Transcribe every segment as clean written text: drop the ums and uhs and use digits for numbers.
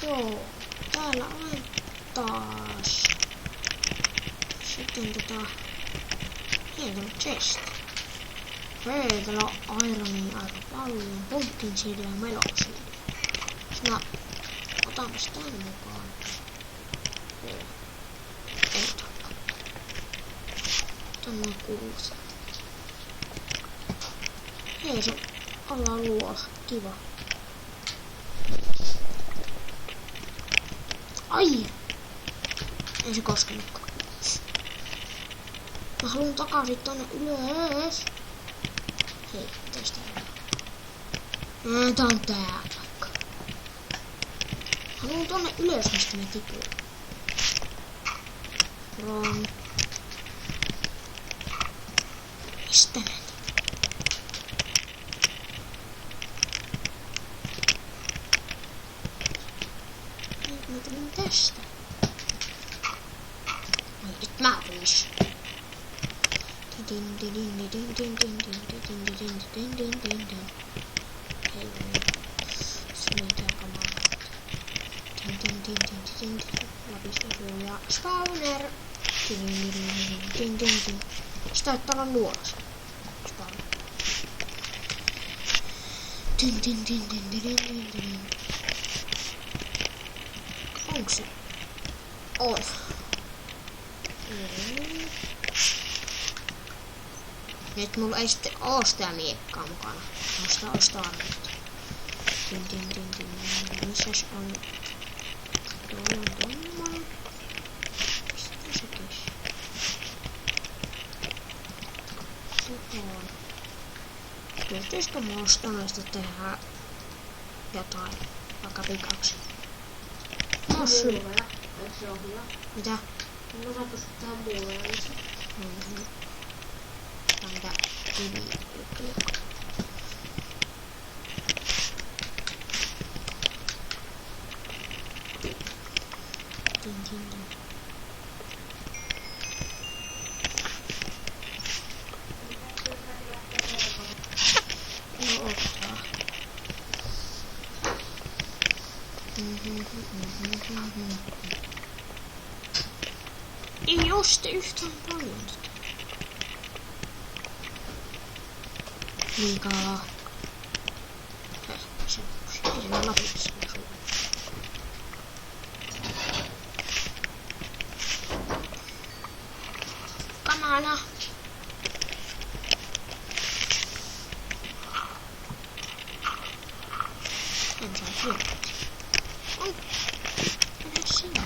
Joo, täällä olen taas. Sitten hei, täällä on chest. Hei, täällä on ironia aika paljon. Pumpkin seedia ja melon seedia. Sinä otamme tän mukaan. Joo. Ei otakaan. Tänne on kuulta. Hei, se ollaan luola. Kiva. Ai! Ei se koskenutkaan. Mä haluun takaisin tonne ylös. Hei, tästä ei. Tää on tää paikka. Haluun tonne ylös, mistä me tipuu. From. Mistä ne? Mä tulin tästä. Ai, nyt mä pois. Hei, se mitä kamaa. Läpislevyy ja spawner. Se taitaa olla luolas. Spawner. Onko se? On. Nyt mulla ei sitten oo sitä miekkaa mukana. Mä sitä ostaa nyt. Missäs on? Tuolla on tommonen. Mistä se kys? Tuohon. Pystyisikö musta noista tehdä jotain? Vaikka pikaksi. No syy. Eikö se oo hyvä? Mitä? Mä saan pystyä tähän muualle ja lisää. Tää kiviä. No ottaa. Ei oo sitten yhtään paljon sitä. Liikaa. Se on lapissa. Kamala. En saa syödä. Oi. Mene sinne.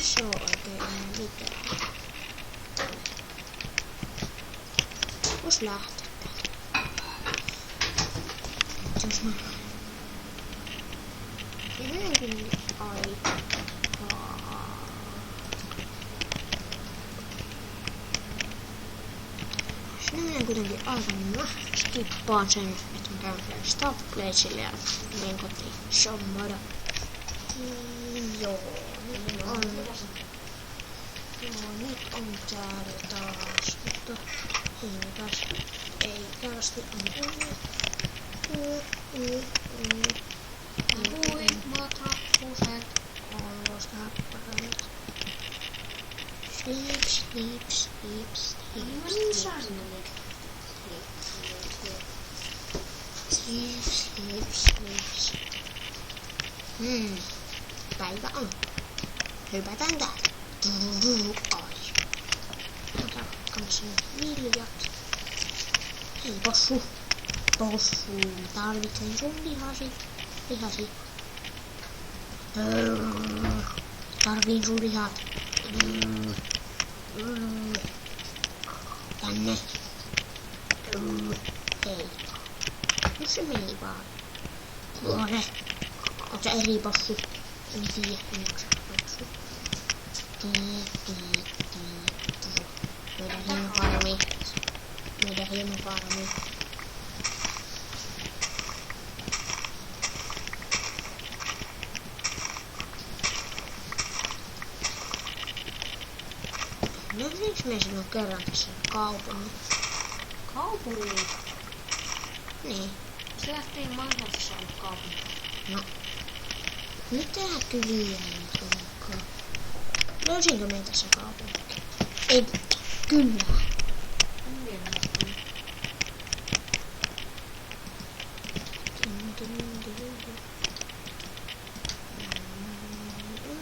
Se on oikein mitään. Vois lähteä täältä. Jos mä... Jotenkin aikaa. Sinne menee kuitenkin aika, niin mä skippaan sen, että mä käyn siellä Start Placeille ja menen kotiin shammada. Joo, nyt on. Joo, nyt on täällä taas. Mutta hintas ei kärsti on. Huimat happuset on losta happarat. Sleep, sleep, sleep, sleep, sleep. Sleep, sleep, sleep. Päivä on. Hypätään täältä. Ai. Ota kanssa viljat. Hei possu. Possu. Tarvitsen sun lihasi. Tarviin sun lihat. Tänne. Hei. Nyt se meni vaan. Tuore. Onko se eri possu? En tiedä, en jaksa possu. Meidän hieman farmi. Nähdäänkö me sinun kerran tässä kaupungin? Kaupungin? Niin. Se lähtee Manhattanissa olla kaupunki. No. Mitä kyliä nyt onkaan? Löysinkö me tässä kaupunki? Ei, kyllä. En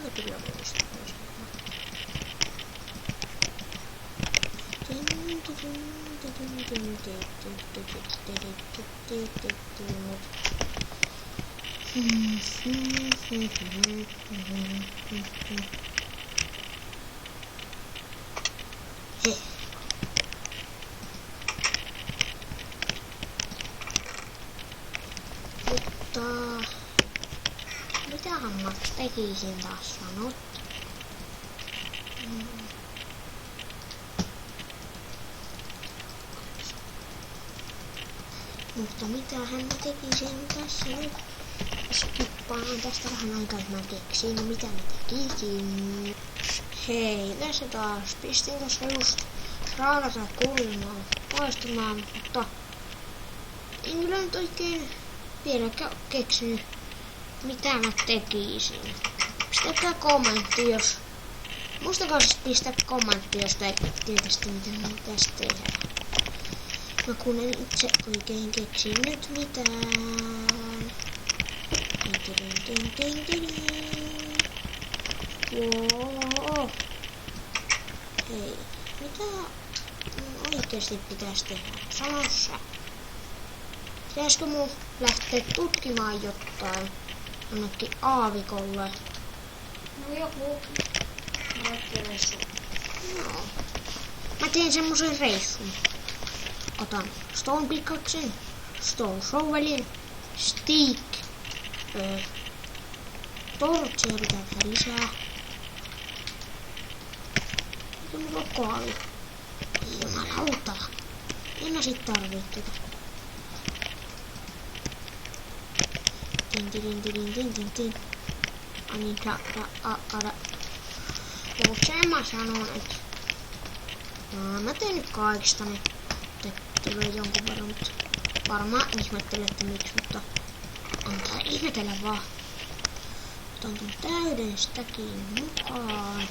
mä kyllä muista. Hei. Mutta mitähän mä tekisin taas sanot? Mutta mitähän mä tekisin tässä nyt? Skippaan tästä vähän aikaa, että mä keksin, mitä mä tekisin. Hei, tässä taas. Pistin tässä just raadata kulmaa paistumaan, mutta en kyllä nyt oikein vieläkään keksinyt, mitä mä tekisin. Pistäkää kommentti, jos... Muistakaa siis pistää kommentti, jos tietysti mitä mä pitäisi tehdä. Mä kun en itse oikein keksi nyt mitään. Wow. Hei, mitä oikeesti pitäisi tehdä? Sano sä. Pitäisikö mun lähteä tutkimaan jotain jonnekin aavikolle? No joku reissu. No. Mä teen semmosen reissun. Otan stone pickaxen, stone shovelin, stick, tortsia pitää tehdä lisää. Ja mulla on koali. Jumalauta. En mä sit tarvii tätä. Tin. Ani da. Usein mä sanon, että mä teen nyt kaikista nyt. Tulee jonkun verran, mutta varmaan ihmettelette miksi, mutta antaa ihmetellä vaan. Otan tän täyden stäkin mukaan.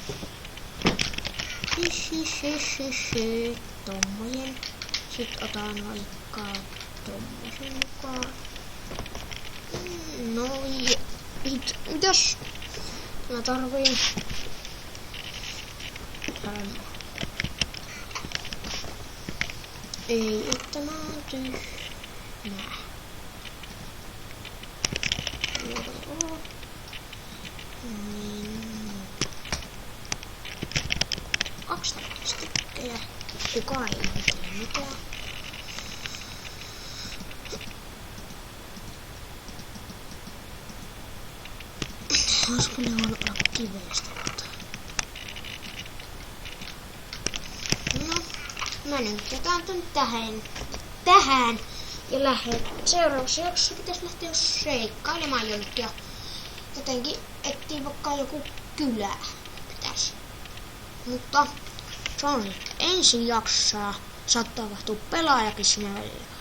Tommojen. Sitten otan vaikka tommosen mukaan. Noin. Mitäs? Mä tarviin... Ei, että mä oon tyhmä. Kaksi stikkejä. Kukaan ei ihmetellä mitään. Olisiko ne voinut olla kiveistä? No, mä nyt jätän tän tähän ja lähden. Seuraavassa jaksossa pitäisi lähteä seikkailemaan jonnekin ja jotenkin etsiä vaikka joku kylä pitäisi. Mutta se on ensi jaksossa saattaa tapahtua pelaajakin siinä välillä.